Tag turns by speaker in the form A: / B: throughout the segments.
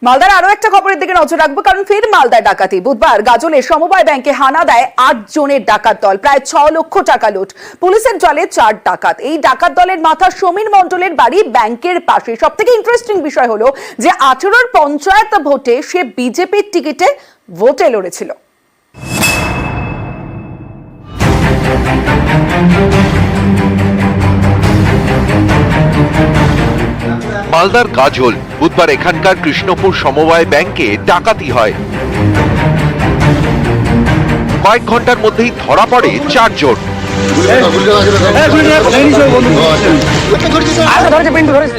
A: মালদার আরো একটা খবরের দিকে নজর রাখবো, কারণ ফের মালদায় ডাকাতি। বুধবার গাজলে সমবায় ব্যাংকে হানা দেয় ৮ জনের ডাকাত দল, প্রায় ৬ লক্ষ টাকা লুট। পুলিশের জালে ৪ ডাকাত। এই ডাকাত দলের মাথা সমীর মণ্ডলের বাড়ি ব্যাংকের পাশে। সব থেকে ইন্টারেস্টিং বিষয় হলো যে 18-র পঞ্চায়েত ভোটে সে বিজেপির টিকিটে ভোটে লড়েছিল।
B: মালদার গাজল। বুধবার এখানকার কৃষ্ণপুর সমবায় ব্যাংকে ডাকাতি হয়। কয়েক ঘন্টার মধ্যেই ধরা পড়ে ৪ জন।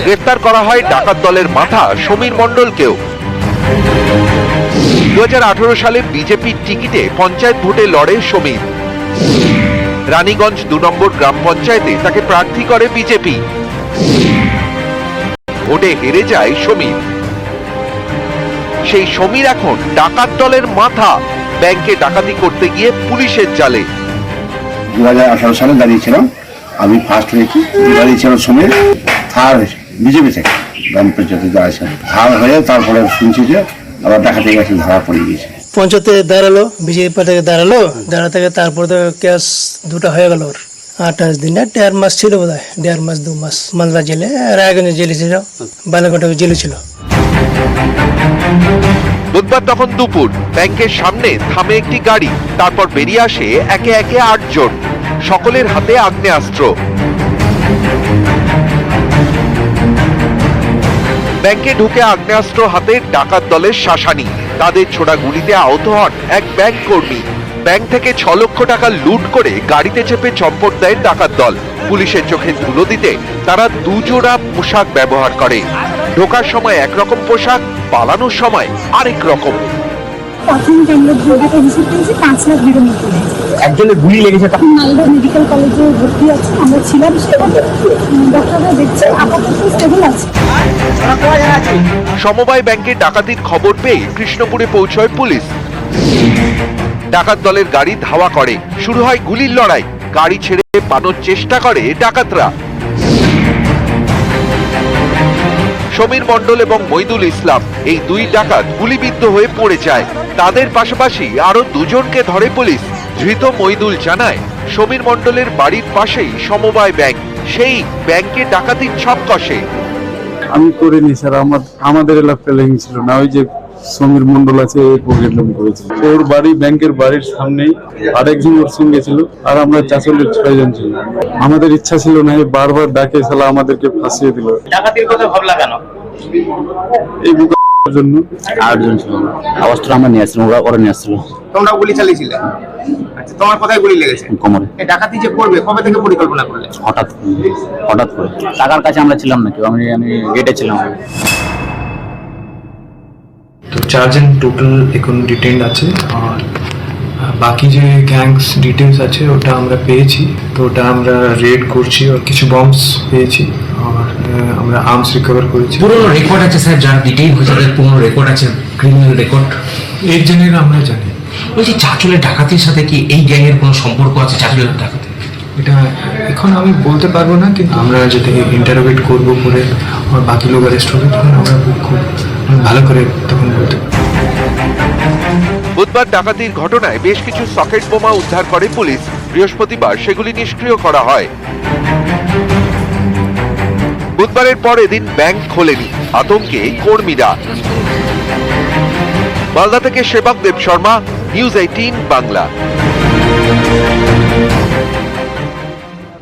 B: গ্রেফতার করা হয় ডাকাত দলের মাথা সমীর মণ্ডলকেও। 2018 সালে বিজেপির টিকিটে পঞ্চায়েত ভোটে লড়ে সমীর। রানীগঞ্জ 2 নম্বর গ্রাম পঞ্চায়েতে তাকে প্রার্থী করে বিজেপি। ভোটে হেরে যায় সমীর। সেই সমীর এখন ডাকাত দলের মাথা। ব্যাংকে ডাকাতি করতে গিয়ে পুলিশের জালে।
C: 2018 সালে দাঁড়িয়েছিলাম, আমি ফার্স্ট হয়েছি। দাঁড়িয়েছিলাম সমীর, থার্ড বিজেপি থেকে গ্রাম পঞ্চায়েতে দাঁড়িয়েছিলাম। থার্ড হয়ে তারপরে শুনছি যে আবার ডাকাতি গেছে, ধরা পড়ে গিয়েছে।
D: পঞ্চায়েতে দাঁড়ালো, বিজেপি থেকে দাঁড়া থেকে তারপরে তো কেস দুটো হয়ে গেল। ওর 28 দিন 1.5 মাস ছিল বোধ হয়, 1.5 মাস 2 মাস মালদা জেলে, রায়গঞ্জ জেলে ছিল, বালাঘাটে জেলে ছিল।
B: বুধবার তখন দুপুর। ব্যাংকের সামনে থামে একটি গাড়ি, তারপর বেরিয়ে আসে একে একে 8 জন। সকলের হাতে আগ্নেয়াস্ত্র। ব্যাংকে ঢুকে আগ্নেয়াস্ত্র হাতে ডাকাত দলের শাসানি। তাদের ছোড়া গুলিতে আহত হন এক ব্যাংক কর্মী। ব্যাংক থেকে 6 লক্ষ টাকা লুট করে গাড়িতে চেপে চম্পট দেয় ডাকাত দল। পুলিশের চোখে ধুলো দিতে তারা 2 জোড়া পোশাক ব্যবহার করে। ঢোকার সময় একরকম পোশাক, পালানোর সময় আরেক রকম।
E: একজনের গুলি লেগেছে,
F: মালদা মেডিকেল কলেজে ভর্তি আছে, আমরা ছিলাম সেখানে। ডক্টররা দেখছে আপাতত স্টেবল আছে।
B: সমবায় ব্যাংকে ডাকাতির খবর পেয়ে কৃষ্ণপুরে পৌঁছয় পুলিশ। ডাকাত দলের গাড়ি ধাওয়া করে। শুরু হয় গুলির লড়াই। গাড়ি ছেড়ে পালানোর চেষ্টা করে ডাকাতরা। সমীর মণ্ডল এবং মইদুল ইসলাম, এই 2 ডাকাত গুলিবিদ্ধ হয়ে পড়ে যায়। তাদের পাশাপাশি আরো 2 জনকে ধরে পুলিশ। ধৃত মইদুল জানায়, সমীর মণ্ডলের বাড়ির পাশেই সমবায় ব্যাংক। সেই ব্যাংকে ডাকাতির ছক কষে।
G: আমি করিনি স্যার, আমাদের এলাকায় লেগেছিল না। ওই যে সমীর মণ্ডল আছে, প্রোগ্রাম করেছিল। ওর বাড়ি ব্যাংকের বাড়ির সামনেই, আরেকজন ওর সঙ্গে ছিল, আর আমরা 6 জন ছিল। আমাদের ইচ্ছা ছিল না, বারবার ডাকে সালা আমাদেরকে ফাঁসিয়ে দিল।
E: ডাকাতির কথা ভাবলা কেন?
G: এই জন্য
C: 8 জন ছিল, অস্ত্র আমরা নিয়ে আসছিলাম, ওরা নিয়ে আসছিল।
E: তোমরা গুলি চালিয়েছিলে? আচ্ছা, তোমার কোথায় গুলি লেগেছে?
C: কোমরে।
E: এই ডাকাতি যে করবে, কবে থেকে পরিকল্পনা করলে?
C: হঠাৎ করে। টাকার কাছে আমরা ছিলাম না কেউ, আমি গেটে ছিলাম।
H: তো 4 জন টোটাল এখন ডিটেইনড আছে, আর বাকি যে গ্যাংস ডিটেলস আছে ওটা আমরা পেয়েছি। তো ওটা আমরা রেড করছি, আর কিছু বম্বস পেয়েছি, আর আমরা আর্মস রিকভার করেছি।
I: পুরনো রেকর্ড আছে স্যার, যারা ডিটেইন হয়েছে তাদের পুরনো রেকর্ড আছে, ক্রিমিনাল রেকর্ড।
H: 8 জনের আমরা জানি।
I: ওই যে চাঁচলের ডাকাতির সাথে কি এই গ্যাংয়ের কোনো সম্পর্ক আছে? চাঁচলের ডাকাতি
H: এটা এখন আমি বলতে পারবো না, কিন্তু আমরা যদি ইন্টারোগেট করবো করে আর বাকি লোক অ্যারেস্ট হবে, তখন আমরা খুব ভালো করে তখন বলতে পারবো।
B: বুধবার ডাকাতির ঘটনায় বেশ কিছু সকেট বোমা উদ্ধার করে পুলিশ। বৃহস্পতিবার সেগুলি নিষ্ক্রিয় করা হয়। বুধবারের পর এদিন ব্যাংক খোলেনি। আতঙ্কে কর্মীরা। মালদা থেকে সেবক দেব শর্মা, নিউজ 18 বাংলা।